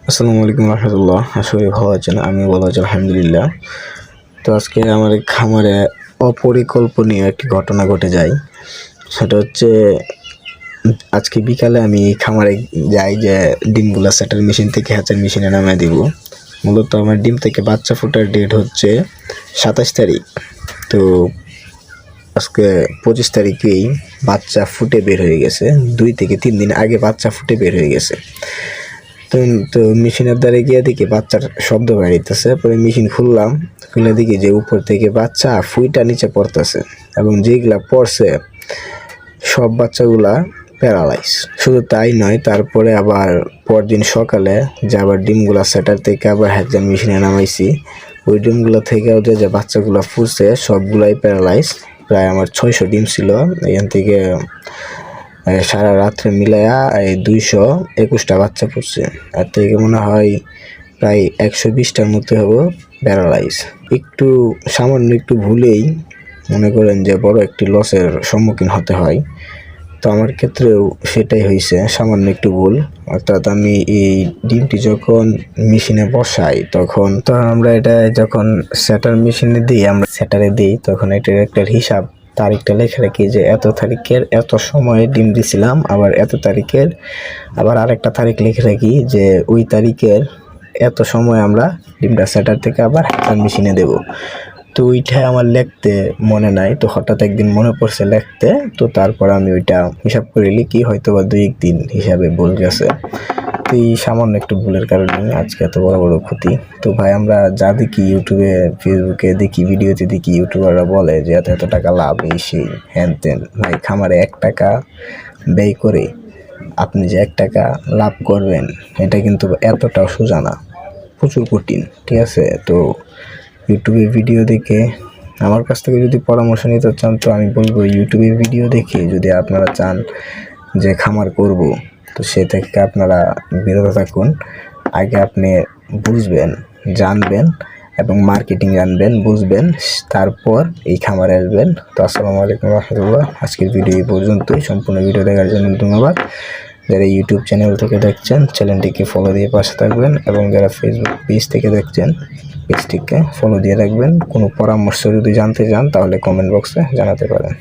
আসসালামু আলাইকুম রহমতুল্লাহ। আশা করি ভালো আছেন, আমি ভালো আছি আলহামদুলিল্লাহ। তো আজকে আমার এই খামারে অপরিকল্পনীয় একটি ঘটনা ঘটে যায়। সেটা হচ্ছে আজকে বিকালে আমি খামারে যাই যে ডিমগুলো সেটার মেশিন থেকে হ্যাচার মেশিনে নামিয়ে দিব। মূলত আমার ডিম থেকে বাচ্চা ফোটার ডেট হচ্ছে 27 তারিখ। তো আজকে 25 তারিখেই বাচ্চা ফুটে বের হয়ে গেছে। 2 থেকে 3 দিন আগে বাচ্চা ফুটে বের হয়ে গেছে। তো মেশিনের দ্বারে গিয়ে দেখি বাচ্চার শব্দ বেরিয়েছে। পরে মেশিন খুলে দেখি যে উপর থেকে বাচ্চা ফুইটা নিচে পড়তেছে, এবং যেগুলা পড়ছে সব বাচ্চাগুলা প্যারালাইজ। শুধু তাই নয়, তারপরে আবার পরদিন সকালে যে আবার ডিমগুলা সেটার থেকে আবার হ্যাচার মেশিনে নামাইছি, ওই ডিমগুলো থেকেও যে বাচ্চাগুলা ফুটছে সবগুলাই প্যারালাইজ। প্রায় আমার 600 ডিম ছিল, এখান থেকে সারা রাত্রে মিলাইয়া এই 221টা বাচ্চা পড়ছে। আর থেকে মনে হয় প্রায় 120টার মতো হবে প্যারালাইজ। সামান্য একটু ভুলেই মনে করেন যে বড় একটি লসের সম্মুখীন হতে হয়। তো আমার ক্ষেত্রেও সেটাই হয়েছে, সামান্য একটু ভুল। অর্থাৎ আমি এই ডিমটি যখন মেশিনে বসাই তখন আমরা এটা যখন সেটার মেশিনে দিই তখন এটার একটা হিসাব তারিখটা লেখা রাখি যে এত তারিখের এত সময়ে ডিম দিছিলাম, আবার এত তারিখের আবার আরেকটা তারিখ লিখে রাখি যে ওই তারিখের এত সময় আমরা ডিমটা সেটার থেকে আবার হ্যাচার মেশিনে দেব। তো ওইটাই আমার লিখতে মনে নাই, তো হঠাৎ একদিন মনে পড়ছে লিখতে, তো তারপর আমি ওইটা হিসাব করে লিখি, হয়তো বা 2-1 দিন হিসাবে ভুল গেছে। তো এই সামান্য একটু ভুলের কারণে আজকে এত বড় বড় ক্ষতি। তো ভাই, আমরা যা দেখি ইউটিউবে ফেসবুকে দেখি, ভিডিওতে দেখি, ইউটিউবাররা বলে যে এত এত টাকা লাভ, এই সেই হ্যান তেন। ভাই, খামারে 1 টাকা ব্যয় করে আপনি যে 1 টাকা লাভ করবেন, এটা কিন্তু এতটাও সোজা না, প্রচুর কঠিন। ঠিক আছে? তো ইউটিউবে ভিডিও দেখে আমার কাছ থেকে যদি পরামর্শ নিতে চান, তো আমি বলবো ইউটিউবে ভিডিও দেখে যদি আপনারা চান যে খামার করব, তো সে থেকে আপনারা বিরত থাকুন। আগে আপনি বুঝবেন, জানবেন এবং মার্কেটিং জানবেন, বুঝবেন, তারপর এই খামারে আসবেন। তো আসসালামু আলাইকুম রহমতুল্লাহ। আজকের ভিডিও এই পর্যন্তই। সম্পূর্ণ ভিডিও দেখার জন্য ধন্যবাদ। যারা ইউটিউব চ্যানেল থেকে দেখছেন, চ্যানেলটিকে ফলো দিয়ে পাশে থাকবেন, এবং যারা ফেসবুক পেজ থেকে দেখছেন, পেজটিকে ফলো দিয়ে রাখবেন। কোনো পরামর্শ যদি জানতে চান তাহলে কমেন্ট বক্সে জানাতে পারেন।